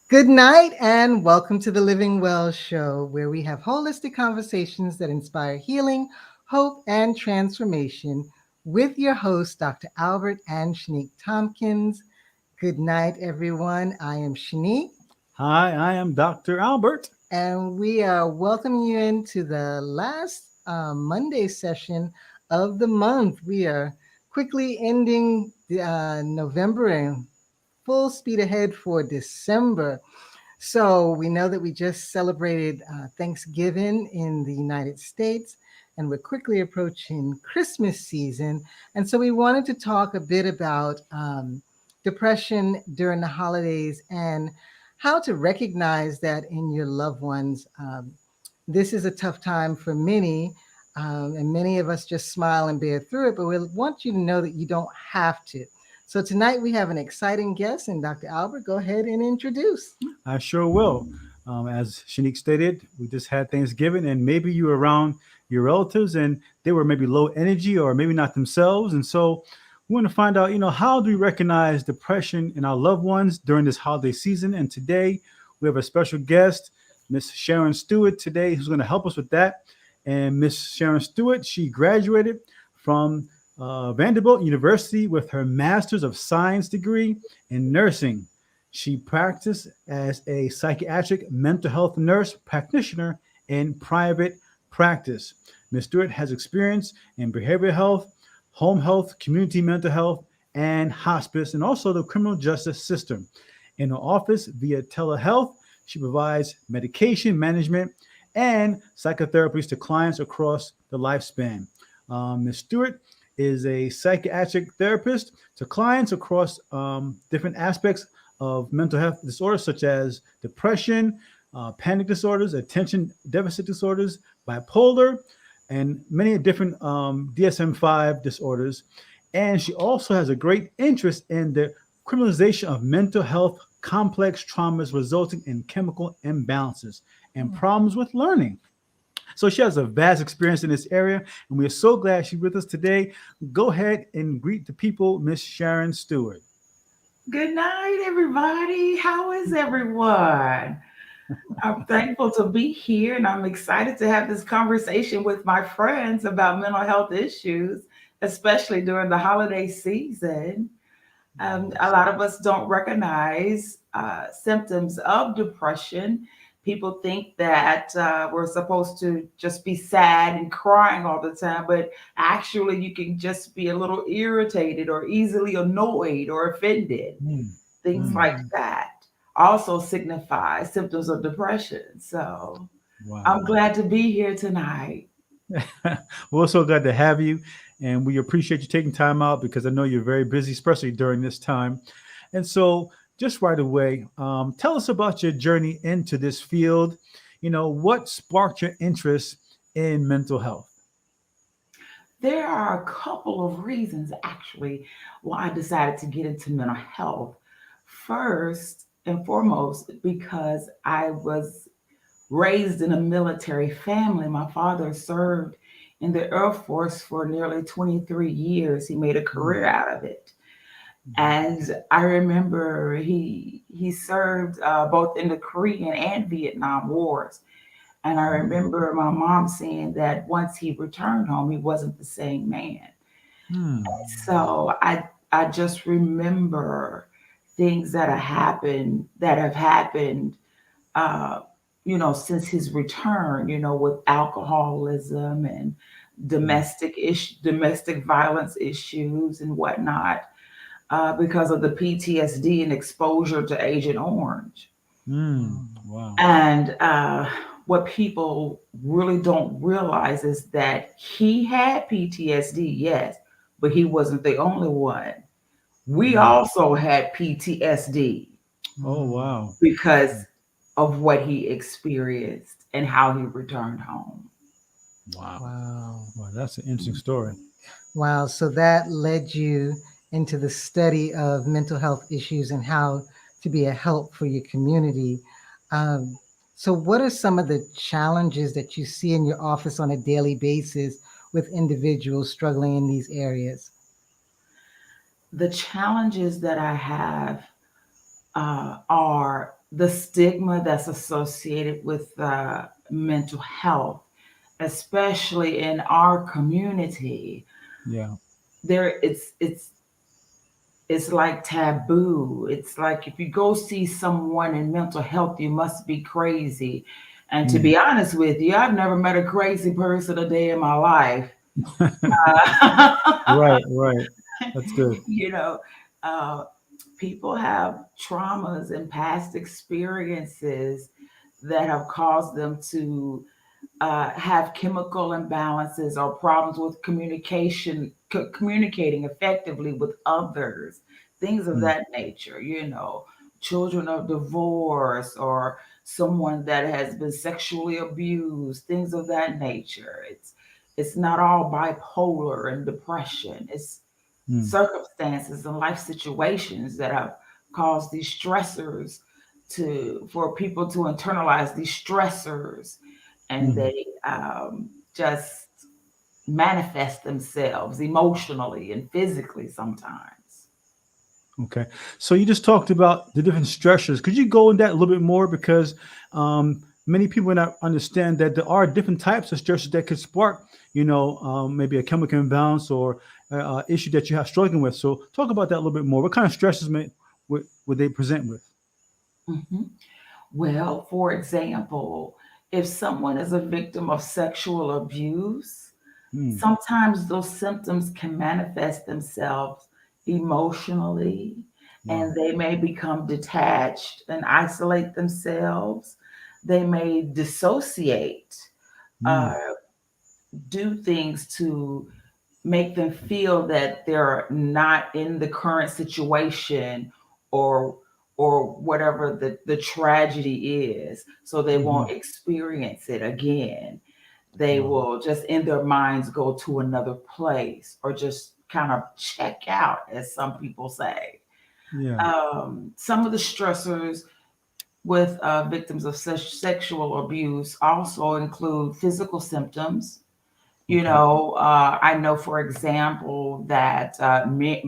Good night and welcome to the Living Well Show, where we have holistic conversations that inspire healing, hope, and transformation with your hosts, Dr. Albert and Shanique Tompkins. Good night, everyone. I am Shanique, Hi, I am Dr. Albert. and we are welcoming you into the last Monday session of the month. We are quickly ending November and full speed ahead for December. So we know that we just celebrated Thanksgiving in the United States, and we're quickly approaching Christmas season. And so we wanted to talk a bit about depression during the holidays and how to recognize that in your loved ones. This is a tough time for many, and many of us just smile and bear through it, but we want you to know that you don't have to. So tonight we have an exciting guest, and Dr. Albert, go ahead and introduce. I sure will. As Shanique stated, we just had Thanksgiving, and maybe you were around your relatives and they were maybe low energy or maybe not themselves. And so we want to find out, how do we recognize depression in our loved ones during this holiday season? And today we have a special guest, Miss Sharon Stewart, today, who's going to help us with that. And Miss Sharon Stewart, she graduated from Vanderbilt University with her Master's of Science degree in nursing. She practiced as a psychiatric mental health nurse practitioner in private practice. Ms. Stewart has experience in behavioral health, home health, community mental health, and hospice, and also the criminal justice system. In her office via telehealth, she provides medication management and psychotherapies to clients across the lifespan. Ms. Stewart is a psychiatric therapist to clients across different aspects of mental health disorders such as depression, panic disorders, attention deficit disorders, bipolar, and many different DSM-5 disorders. And she also has a great interest in the criminalization of mental health complex traumas resulting in chemical imbalances and problems with learning. So she has a vast experience in this area, and we are so glad she's with us today. Go ahead and greet the people, Miss Sharon Stewart. Good night, everybody. How is everyone? I'm thankful to be here and I'm excited to have this conversation with my friends about mental health issues, especially during the holiday season. A lot of us don't recognize symptoms of depression. People think that we're supposed to just be sad and crying all the time, but actually, you can just be a little irritated or easily annoyed or offended. Mm, Things mm, like that also signify symptoms of depression. So I'm wow. glad to be here tonight. We're so glad to have you, and we appreciate you taking time out because I know you're very busy, especially during this time. And so, just right away, tell us about your journey into this field. What sparked your interest in mental health? There are a couple of reasons actually why I decided to get into mental health. First and foremost, because I was raised in a military family. My father served in the Air Force for nearly 23 years. He made a Mm, career out of it. mm, And I remember he served both in the Korean and Vietnam wars. And I mm, remember my mom saying that once he returned home, he wasn't the same man. mm, So I just remember things that have happened uh, since his return, with alcoholism and mm, domestic violence issues and whatnot, because of the PTSD and exposure to Agent Orange. mm. Wow. And what people really don't realize is that he had PTSD, yes, but he wasn't the only one. We Mm. also had PTSD Oh, Mm. wow. because of what he experienced and how he returned home. Wow. Wow. Wow, that's an interesting story. Wow. So that led you into the study of mental health issues and how to be a help for your community. Um, so, what are some of the challenges that you see in your office on a daily basis with individuals struggling in these areas? the challenges that I have are the stigma that's associated with mental health, especially in our community. Yeah. There, it's like taboo. It's like if you go see someone in mental health, you must be crazy. And to Mm. be honest with you, I've never met a crazy person a day in my life. Uh, Right, right. That's good. you know, uh, people have traumas and past experiences that have caused them to have chemical imbalances or problems with communicating effectively with others, things of Mm. that nature, children of divorce or someone that has been sexually abused, things of that nature. It's not all bipolar and depression. It's Mm. circumstances and life situations that have caused these stressors for people to internalize these stressors, and Mhm. they just manifest themselves emotionally and physically sometimes. Okay. So you just talked about the different stressors. Could you go in that a little bit more? Because many people may not understand that there are different types of stressors that could spark, maybe a chemical imbalance or issue that you have struggling with. So talk about that a little bit more. What kind of stresses would they present with? Mhm. Well, for example, if someone is a victim of sexual abuse, Mm. sometimes those symptoms can manifest themselves emotionally, Wow. and they may become detached and isolate themselves. They may dissociate, Mm. uh, do things to make them feel that they're not in the current situation, or whatever the tragedy is, so they Hmm. won't experience it again. They Wow. will just in their minds go to another place or just kind of check out, as some people say. Yeah. Some of the stressors with victims of sexual abuse also include physical symptoms. Okay. I know, for example, that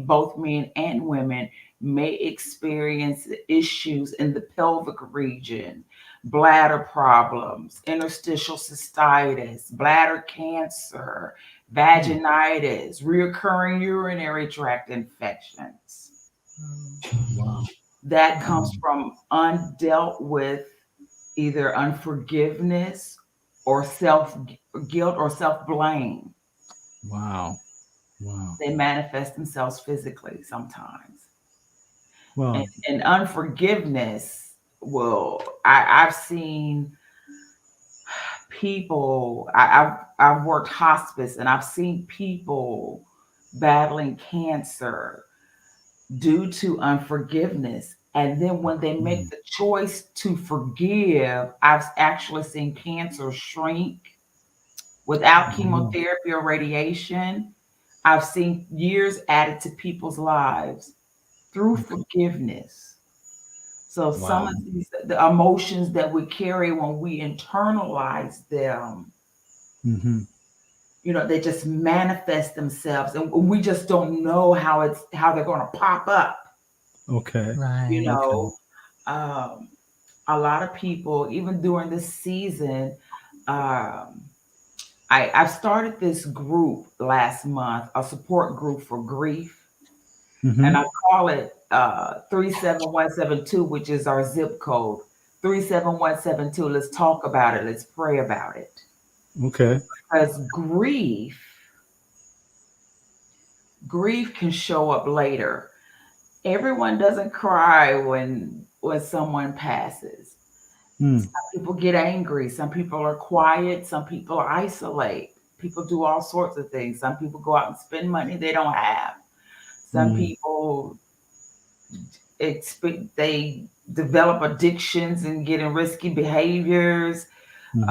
both men and women may experience issues in the pelvic region, bladder problems, interstitial cystitis, bladder cancer, Mm. vaginitis, recurring urinary tract infections. Wow. That Wow. comes from undealt with either unforgiveness or self guilt or self blame. Wow. Wow. They manifest themselves physically sometimes. And, Wow. and unforgiveness I've seen people, I've worked hospice and I've seen people battling cancer due to unforgiveness. And then when they make Mm. the choice to forgive, I've actually seen cancer shrink without Wow. chemotherapy or radiation. I've seen years added to people's lives through Okay. forgiveness. So some Wow. of the emotions that we carry, when we internalize them, Hmm. they just manifest themselves, and we just don't know how they're going to pop up. Okay. You Right. Okay. know, um, a lot of people, even during this season, um, I've started this group last month, a support group for grief, and Hmm. I call it 37172, which is our zip code. 37172. Let's talk about it. Let's pray about it. Okay. Because grief can show up later. Everyone doesn't cry when someone passes. Mm. Some people get angry. Some people are quiet. Some people isolate. People do all sorts of things. Some people go out and spend money they don't have. Some Mm. people they develop addictions and get in risky behaviors. Hmm.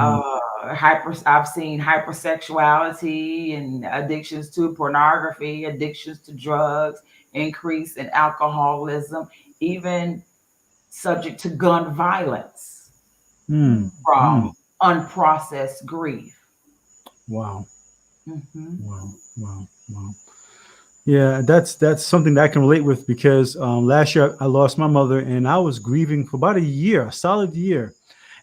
I've seen hypersexuality and addictions to pornography, addictions to drugs, increase in alcoholism, even subject to gun violence Mm. Mm. from unprocessed grief. Wow. Hmm. Wow. Wow. Wow. Yeah, that's something that I can relate with because last year I lost my mother and I was grieving for about a year, a solid year,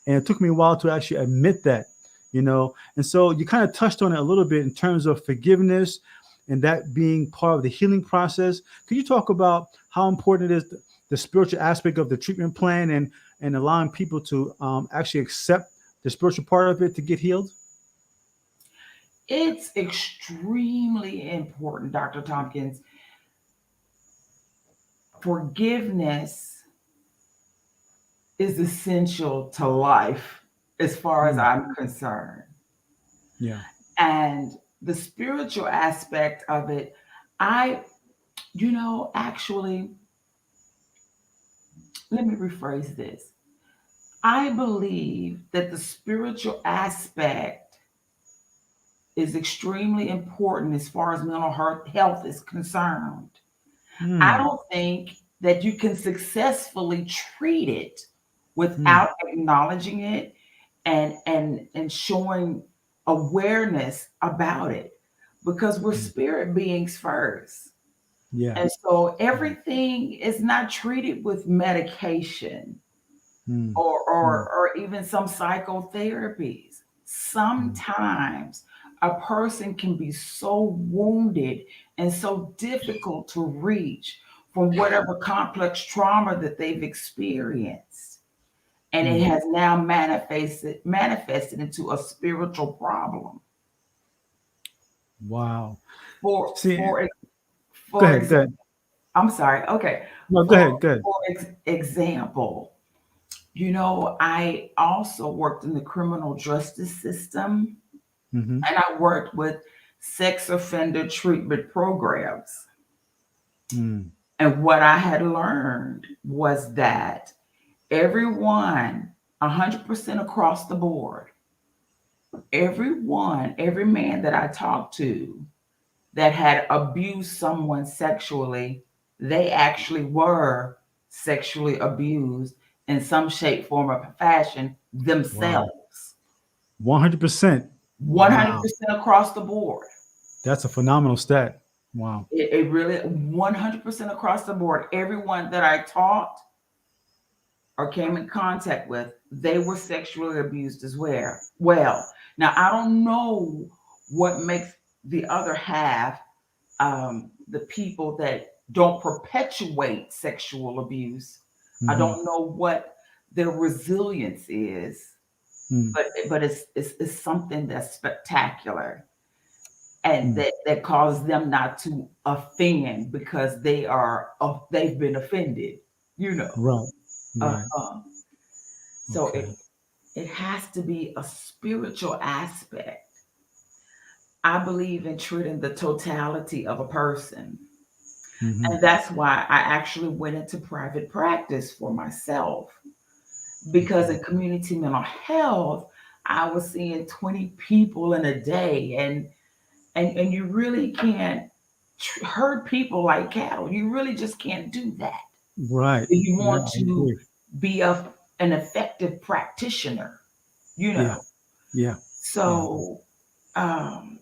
and it took me a while to actually admit that, you know. And so you kind of touched on it a little bit in terms of forgiveness and that being part of the healing process. Could you talk about how important it is the spiritual aspect of the treatment plan and allowing people to actually accept the spiritual part of it to get healed? It's extremely important, Dr. Tompkins. Forgiveness is essential to life as far as Mm, I'm concerned. yeah. And the spiritual aspect of it, I, actually, let me rephrase this. I believe that the spiritual aspect is extremely important as far as mental health is concerned. I Mm, don't think that you can successfully treat it mm, without acknowledging it and showing awareness about it, because we're mm, spirit beings first. yeah. And so everything is not treated with medication Mm, or mm, or or even some psychotherapies. mm, Sometimes a person can be so wounded and so difficult to reach from whatever complex trauma that they've experienced, and it mm. has now manifested into a spiritual problem. Wow. For See, for go for ahead, go example, ahead. I'm sorry. Okay, No, go for ahead, go ahead. example, I also worked in the criminal justice system, Mm-hmm. and I worked with sex offender treatment programs. Mm, And what I had learned was that everyone, 100% across the board, every man that I talked to that had abused someone sexually, they actually were sexually abused in some shape, form, or fashion wow. themselves. 100%. Wow. 100% across the board. That's a phenomenal stat. Wow. It really 100% across the board. Everyone that I taught or came in contact with, they were sexually abused as well. Well, now I don't know what makes the other half, the people that don't perpetuate sexual abuse. I Mm-hmm. don't know what their resilience is, Mm, but it's something that's spectacular, and mm. that causes them not to offend because they've been offended, you know. Right. Uh, Right. uh, so Okay. it has to be a spiritual aspect. I believe in treating the totality of a person. Mm-hmm. And that's why I actually went into private practice for myself, because Okay. in community mental health, I was seeing 20 people in a day, and you really can't herd people like cattle. You really just can't do that Right. if you Yeah, want I to agree. be an effective practitioner, you Yeah. know. Yeah. Yeah. So um,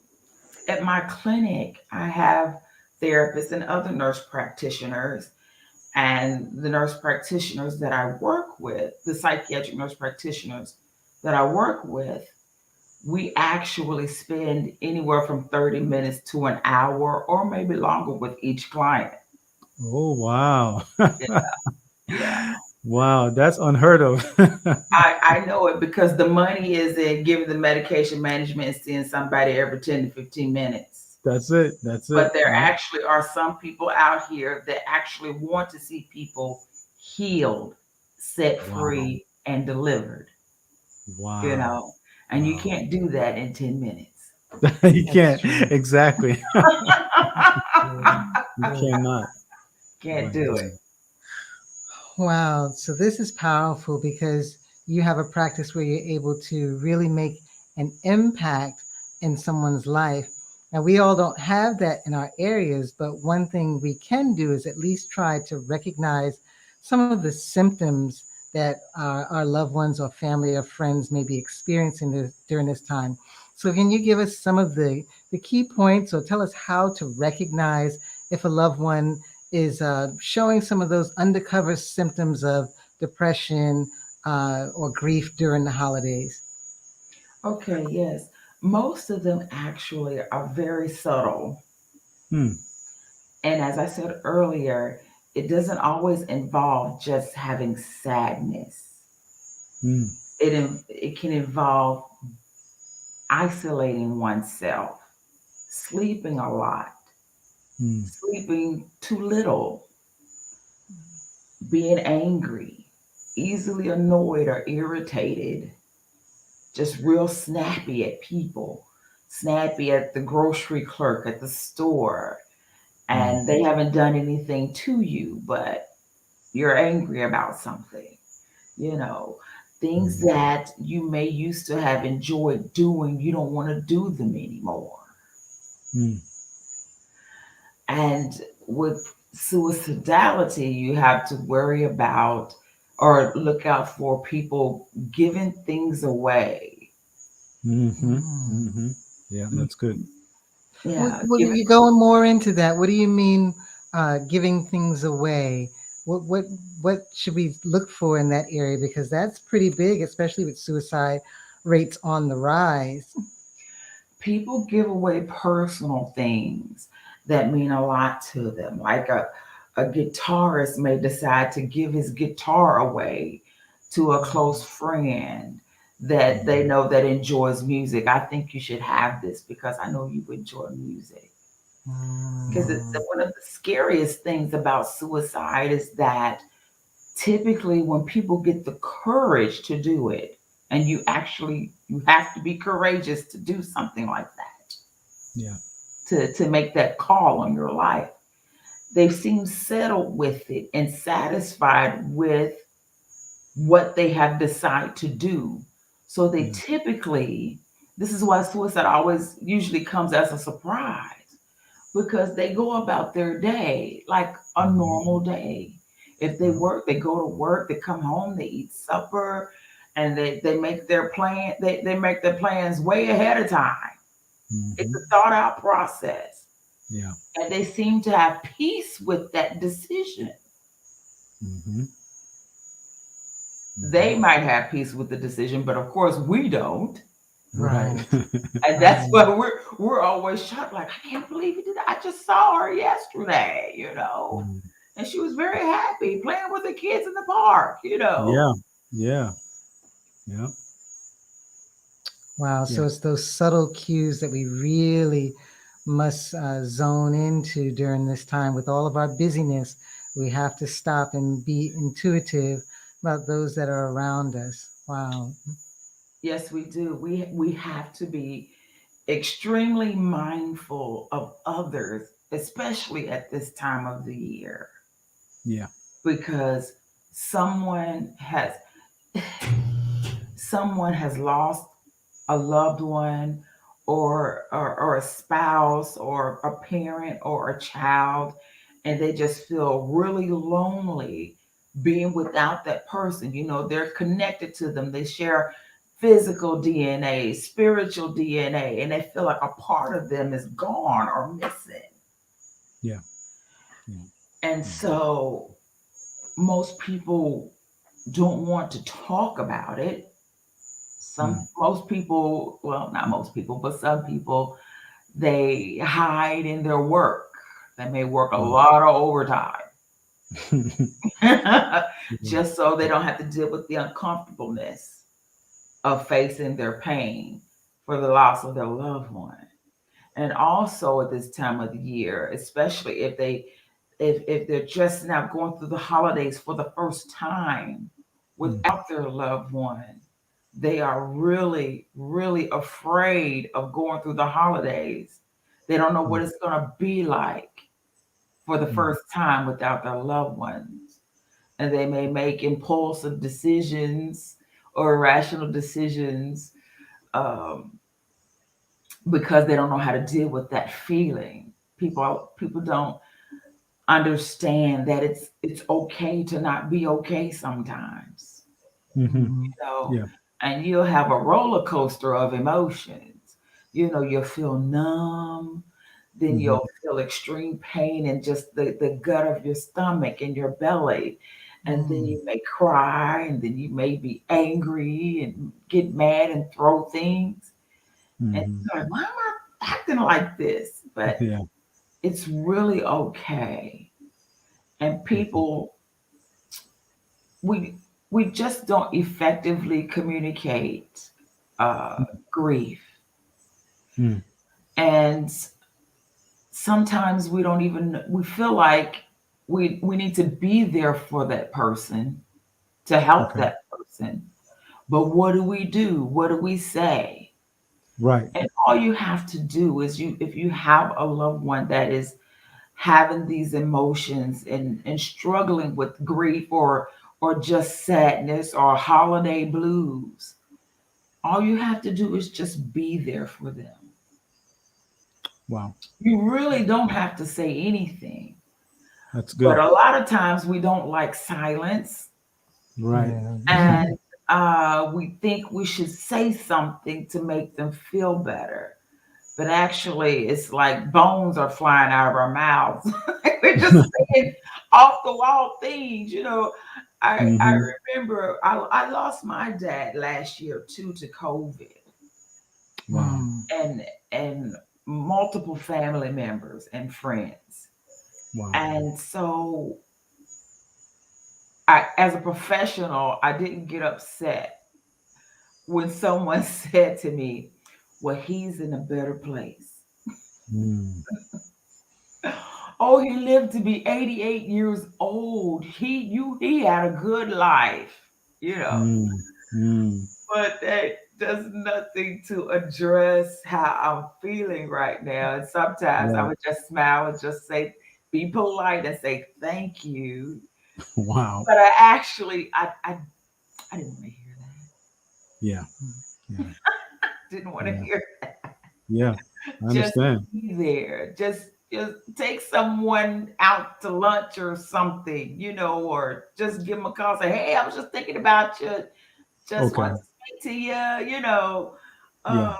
at my clinic, I have therapists and other nurse practitioners. And the nurse practitioners that I work with, the psychiatric nurse practitioners that I work with, we actually spend anywhere from 30 minutes to an hour or maybe longer with each client. Oh, wow. Yeah, yeah. Wow. That's unheard of. I know it because the money is in giving the medication management and seeing somebody every 10 to 15 minutes. That's it. That's it. But there Yeah. actually are some people out here that actually want to see people healed, set Wow. free, and delivered, you Wow. know, and you Wow. can't do that in 10 minutes. You That's can't. true. Exactly. You cannot. Can't My do it. goodness. Wow. So this is powerful because you have a practice where you're able to really make an impact in someone's life. Now, we all don't have that in our areas, but one thing we can do is at least try to recognize some of the symptoms that our loved ones or family or friends may be experiencing during this time. So, can you give us some of the key points or tell us how to recognize if a loved one is showing some of those undercover symptoms of depression or grief during the holidays? Okay, yes. Most of them actually are very subtle. Mm, And as I said earlier, it doesn't always involve just having sadness. mm, It can involve isolating oneself, sleeping a lot, mm, sleeping too little, being angry, easily annoyed or irritated, just real snappy at people, snappy at the grocery clerk at the store, mm, and they haven't done anything to you, but you're angry about something, you know, things mm, that you may used to have enjoyed doing, you don't want to do them anymore. mm, And with suicidality, you have to worry about or look out for people giving things away. mm-hmm, Mm. mm-hmm. Yeah, Mm, that's good. yeah, Well, giving. you're going more into that. What do you mean giving things away? What should we look for in that area? Because that's pretty big, especially with suicide rates on the rise. People give away personal things that mean a lot to them. Like a guitarist may decide to give his guitar away to a close friend that they Mhm, know that enjoys music. I think you should have this because I know you enjoy music. Because Mm. one of the scariest things about suicide is that typically when people get the courage to do it, and you have to be courageous to do something like that, yeah. to make that call on your life. They seem settled with it and satisfied with what they have decided to do. So they Yeah. typically, this is why suicide always usually comes as a surprise because they go about their day like a Mhm, normal day. If they yeah. work, they go to work, they come home, they eat supper, and they make their plan, they make their plans way ahead of time. It's Mhm, a thought out process. yeah. And they seem to have peace with that decision. Mhm, mhm. They might have peace with the decision, but of course we don't. Right. Right, And that's right. why we're always shocked, like, I can't believe he did that. I just saw her yesterday, Mm, and she was very happy playing with the kids in the park. yeah. Yeah. Yeah. Wow. Yeah. So it's those subtle cues that we really must zone into during this time with all of our busyness. We have to stop and be intuitive about those that are around us. Wow. Yes, we do. We have to be extremely mindful of others, especially at this time of the year, Yeah. because someone has someone has lost a loved one or a spouse or a parent or a child, and they just feel really lonely being without that person. They're connected to them, they share physical DNA, spiritual DNA, and they feel like a part of them is gone or missing. Yeah. Yeah. And Yeah. so most people don't want to talk about it. Mm, Most people, well, not most people, but some people, they hide in their work. They may work a mm. lot of overtime Yeah. just so they don't have to deal with the uncomfortableness of facing their pain for the loss of their loved one. And also at this time of the year, especially if they're just now going through the holidays for the first time Mm, without their loved one, they are really, really afraid of going through the holidays. They don't know mm, what it's going to be like for the mm, first time without their loved ones. And they may make impulsive decisions or irrational decisions, um, because they don't know how to deal with that feeling. People don't understand that it's okay to not be okay sometimes. mhm. Mhm. you know, Yeah. and you'll have a roller coaster of emotions. You'll feel numb, then Hmm. you'll feel extreme pain in just the gut of your stomach and your belly. And then Mm. you may cry, and then you may be angry and get mad and throw things. And Hmm. you're like, why am I acting like this? But Yeah. it's really okay. And Okay. people, we we just don't effectively communicate grief. Mm. And sometimes we don't even, we feel like we need to be there for that person to help Okay. that person. But what do? What do we say? Right. And all you have to do is, you if you have a loved one that is having these emotions and struggling with grief or just sadness or holiday blues, all you have to do is just be there for them. Wow. You really don't have to say anything. That's But good. a lot of times we don't like silence, Right. Yeah. and we think we should say something to make them feel better. But actually, it's like bones are flying out of our mouths. We're just saying off the wall things, you know. I Hmm. remember I lost my dad last year too to COVID, Wow. Mm. and multiple family members and friends. Wow. And so I, as a professional, I didn't get upset when someone said to me, "Well, he's in a better place." Mm. Oh, he lived to be 88 years old. He had a good life, you know. Mm. Mm. But that does nothing to address how I'm feeling right now. And sometimes I Right. would just smile and just say, be polite and say thank you. Wow. But I didn't want to hear that. Yeah. Yeah. Didn't want to Yeah. hear. Yeah. I Just understand. be there. Just take someone out to lunch or something, you know, or just give them a call. Say, hey, I was just thinking about you. Just want Okay. to speak to you. You know, Yeah. uh,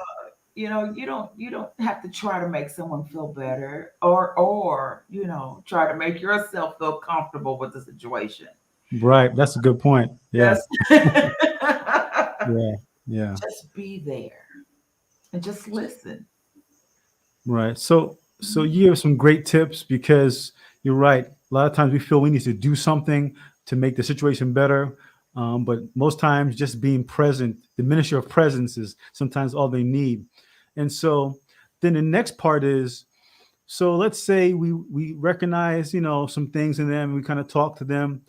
you don't have to try to make someone feel better, or try to make yourself feel comfortable with the situation. Right. That's a good point. Yeah. Just Yeah. Yeah. just be there and just listen. Right. So you have some great tips because you're right. A lot of times we feel we need to do something to make the situation better. But most times just being present, the ministry of presence is sometimes all they need. And so then the next part is, so let's say we recognize, some things in them, we kind of talk to them.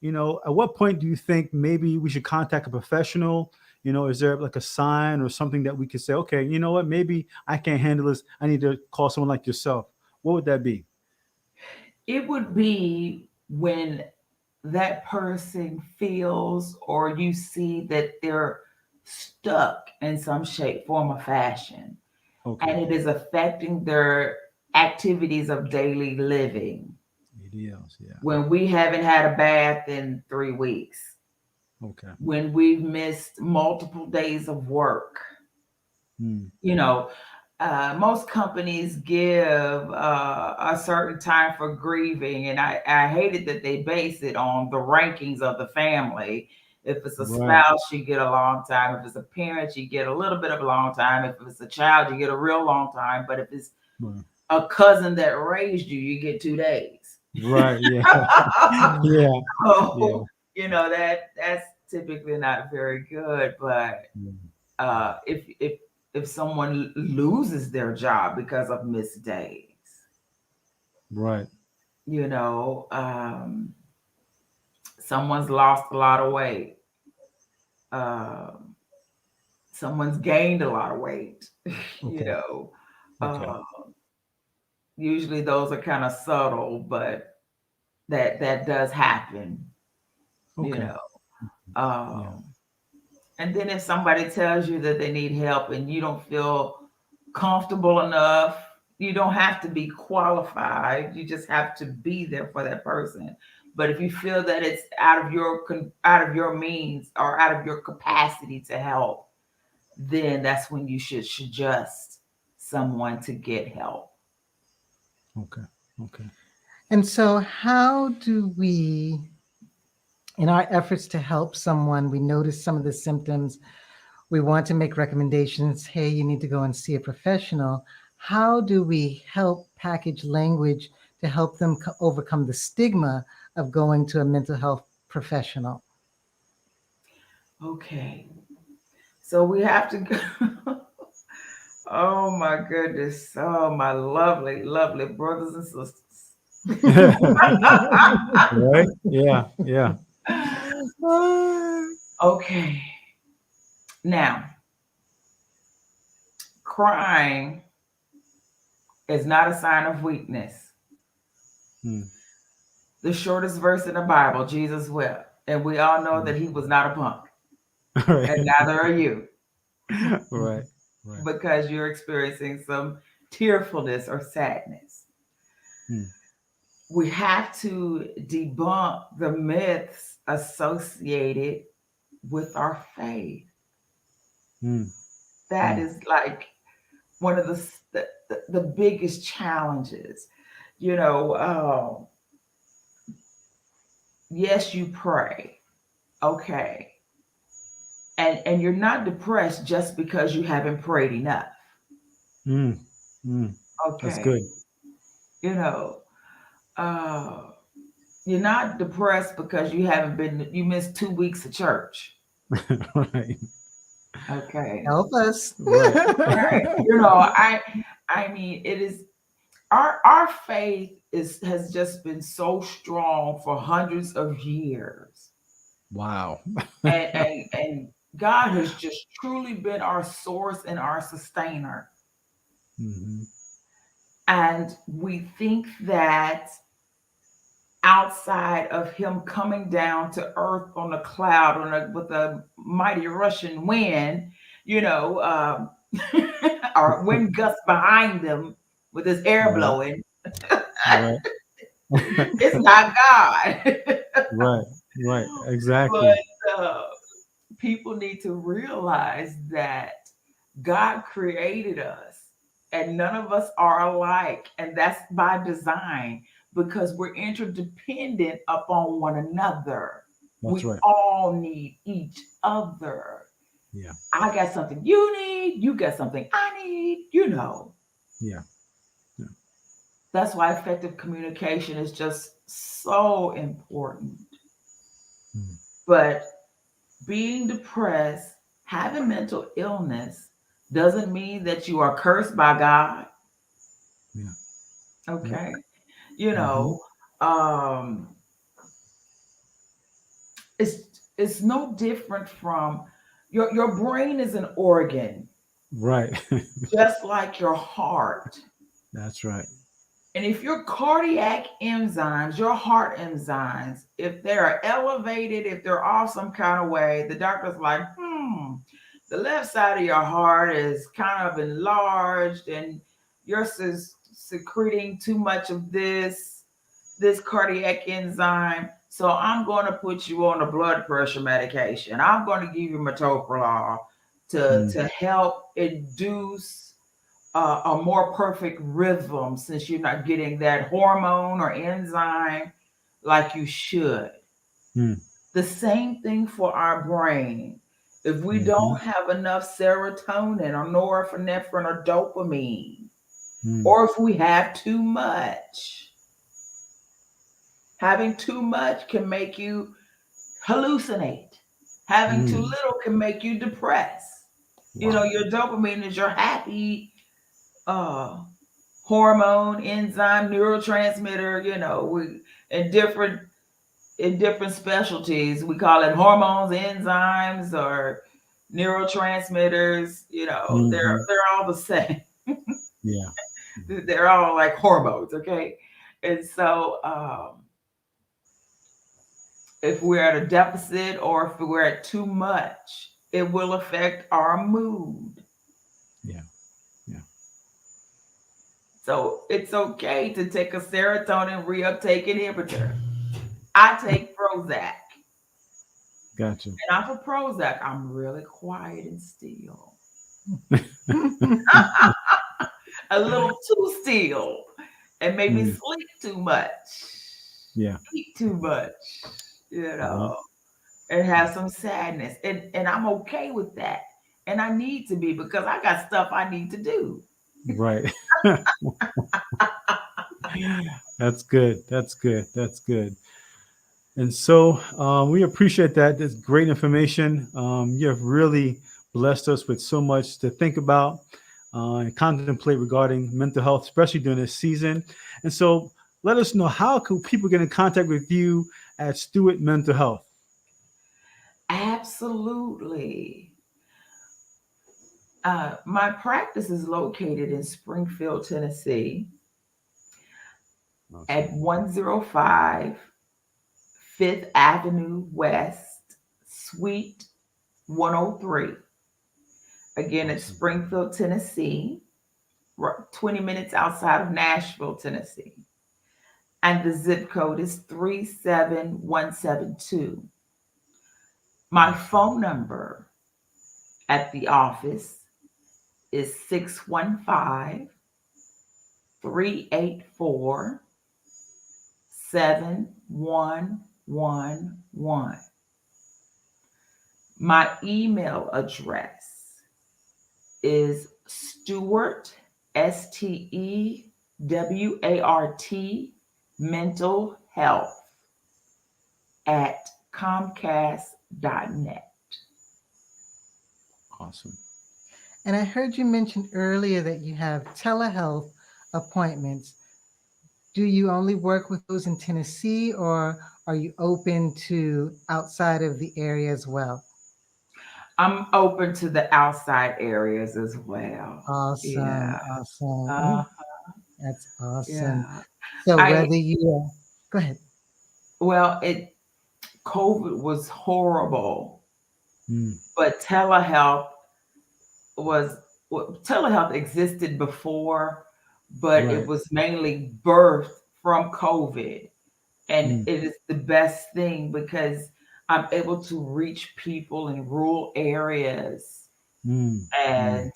At what point do you think maybe we should contact a professional? Is there like a sign or something that we could say, okay, you know what, maybe I can't handle this. I need to call someone like yourself. What would that be? It would be when that person feels or you see that they're stuck in some shape, form, or fashion, Okay. and it is affecting their activities of daily living. ADLs. Yeah. When we haven't had a bath in 3 weeks, Okay. when we've missed multiple days of work, Mm. you know, most companies give a certain time for grieving, and I hated that they base it on the rankings of the family. If it's a Right. spouse, you get a long time. If it's a parent, you get a little bit of a long time. If it's a child, you get a real long time. But if it's Right. a cousin that raised you, you get 2 days. Right. Yeah. Mm. Yeah. Yeah. So, that's typically not very good. But Yeah. if someone loses their job because of missed days, Right. you know, someone's lost a lot of weight, uh, someone's gained a lot of weight, you Okay. know, Okay. uh, usually those are kind of subtle, but that does happen, you Okay. know. Yeah. Um, and then if somebody tells you that they need help and you don't feel comfortable enough, you don't have to be qualified. You just have to be there for that person. But if you feel that it's out of your means or out of your capacity to help, then that's when you should suggest someone to get help. Okay. Okay. And so, how do we, in our efforts to help someone, we notice some of the symptoms, we want to make recommendations. Hey, you need to go and see a professional. How do we help package language to help them overcome the stigma of going to a mental health professional? Okay. So we have to go. Oh my goodness. Oh, my lovely, lovely brothers and sisters. Right? Yeah. Yeah. Okay. Now, crying is not a sign of weakness. Mm. The shortest verse in the Bible, Jesus wept. And we all know that he was not a punk. Right. And neither are you, Right. Right. because you're experiencing some tearfulness or sadness. Mm. We have to debunk the myths associated with our faith. Mm. That Mm. is like one of the biggest challenges. You know, yes, you pray, okay, and you're not depressed just because you haven't prayed enough, Mm. Mm. That's okay. good. You know, uh, you're not depressed because you missed 2 weeks of church, Right. okay. Help us. Right. Right. You know, I mean, it is our faith has just been so strong for hundreds of years. Wow. And God has just truly been our source and our sustainer. Hmm. And we think that outside of him coming down to earth on a cloud with a mighty rushing wind, you know, or wind gusts behind him with his hair Right. blowing, Right. it's not God. Right. Right. Exactly. But people need to realize that God created us and none of us are alike. And that's by design because we're interdependent upon one another. That's We right. all need each other. Yeah. I got something you need, you got something I need, you know. Yeah. Yeah. That's why effective communication is just so important. Mm. But being depressed, having mental illness doesn't mean that you are cursed by God. Yeah. Yep. Okay. You Hmm. know, um, it's it's no different from your brain is an organ, Right. just like your heart. That's right. And if your cardiac enzymes, your heart enzymes, if they're elevated, if they're off some kind of way, the doctor's like, the left side of your heart is kind of enlarged and you're secreting too much of this cardiac enzyme. So I'm going to put you on a blood pressure medication. I'm going to give you metoprolol Mm. to help induce a more perfect rhythm since you're not getting that hormone or enzyme like you should. Mm. The same thing for our brain. If we Hmm. don't have enough serotonin or norepinephrine or dopamine, Mm. or if we have too much, having too much can make you hallucinate. Having too Mm. little can make you depressed. You know, Wow. your dopamine is your happy uh hormone, enzyme, neurotransmitter, you know, in different in different specialties. We call it hormones, enzymes, or neurotransmitters, you know, Hmm. they're all the same. Yeah. They're all like hormones, okay? And so if we're at a deficit or if we're at too much, it will affect our mood. Yeah. Yeah. So it's okay to take a serotonin reuptake inhibitor. I take Prozac. Gotcha. And I'm for Prozac. I'm really quiet and still. A little too still. and maybe Mm. sleep too much, Yeah. eat too much, Uh-huh. and have some sadness. And I'm okay with that. And I need to be because I got stuff I need to do. Right. That's good. That's good. That's good. And so we appreciate that. That's great information. You have really blessed us with so much to think about and contemplate regarding mental health, especially during this season. And so let us know, how can people get in contact with you at Stewart Mental Health? Absolutely. My practice is located in Springfield, Tennessee at Awesome. 105 Fifth Avenue West, Suite 103. Again, it's Awesome. Springfield, Tennessee, 20 minutes outside of Nashville, Tennessee. And the zip code is 37172. My Awesome. phone number at the office is 615-384-7111. My email address is Stewart, Stewart, mental health at Comcast.net. Awesome. And I heard you mention earlier that you have telehealth appointments. Do you only work with those in Tennessee, or are you open to outside of the area as well? I'm open to the outside areas as well. Awesome, Yeah. awesome. Uh, That's awesome. yeah. So I whether you go ahead. well, it COVID was horrible, Mm. but was telehealth existed before, but it Right. was mainly birthed from COVID. And Mm. it is the best thing because I'm able to reach people in rural areas Mm. Mm. and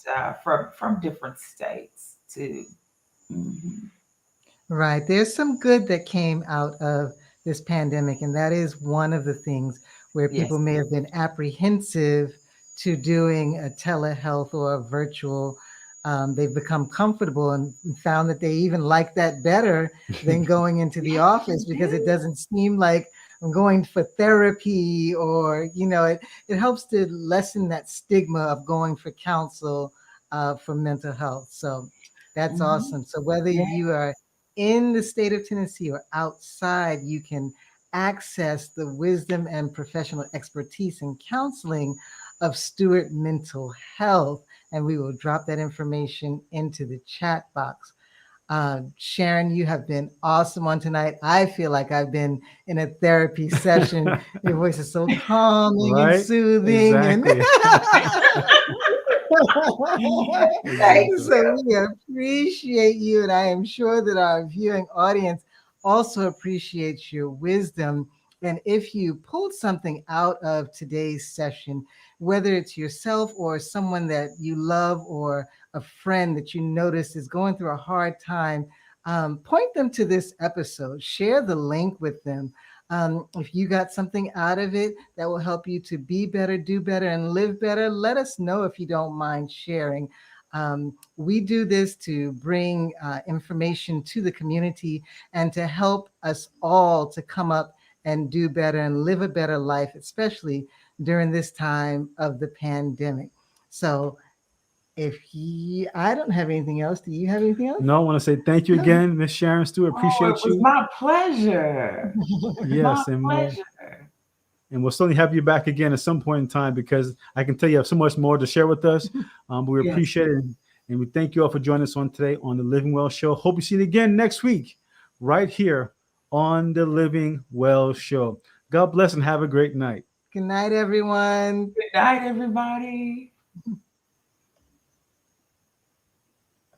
from different states too. Mhm. Right. There's some good that came out of this pandemic, and that is one of the things where Yes. people may have been apprehensive to doing a telehealth or a virtual. They've become comfortable and found that they even like that better than going into the Yes, office, you because it do. doesn't seem like I'm going for therapy, or, it helps to lessen that stigma of going for counsel for mental health. So that's Mhm. awesome. So whether Yeah. you are in the state of Tennessee or outside, you can access the wisdom and professional expertise and counseling of Stewart Mental Health. And we will drop that information into the chat box. Sharon, you have been awesome on tonight. I feel like I've been in a therapy session. Your voice is so calming and Right. soothing, and Exactly. Thank Exactly. so you. we appreciate you, and I am sure that our viewing audience also appreciates your wisdom. And if you pulled something out of today's session, whether it's yourself or someone that you love, or a friend that you notice is going through a hard time, point them to this episode. Share the link with them. If you got something out of it that will help you to be better, do better, and live better, let us know if you don't mind sharing. We do this to bring information to the community and to help us all to come up and do better and live a better life, especially during this time of the pandemic. So, I don't have anything else. Do you have anything else? No, I want to say thank you No. again, Miss Sharon Stewart. Oh, it Appreciate was you. my pleasure. My Yes, pleasure. and we'll certainly have you back again at some point in time, because I can tell you have so much more to share with us. But we Yes. appreciate it, and we thank you all for joining us on today on the Living Well Show. Hope you see you again next week, right here on the Living Well Show. God bless and have a great night. Good night, everyone. Good night, everybody.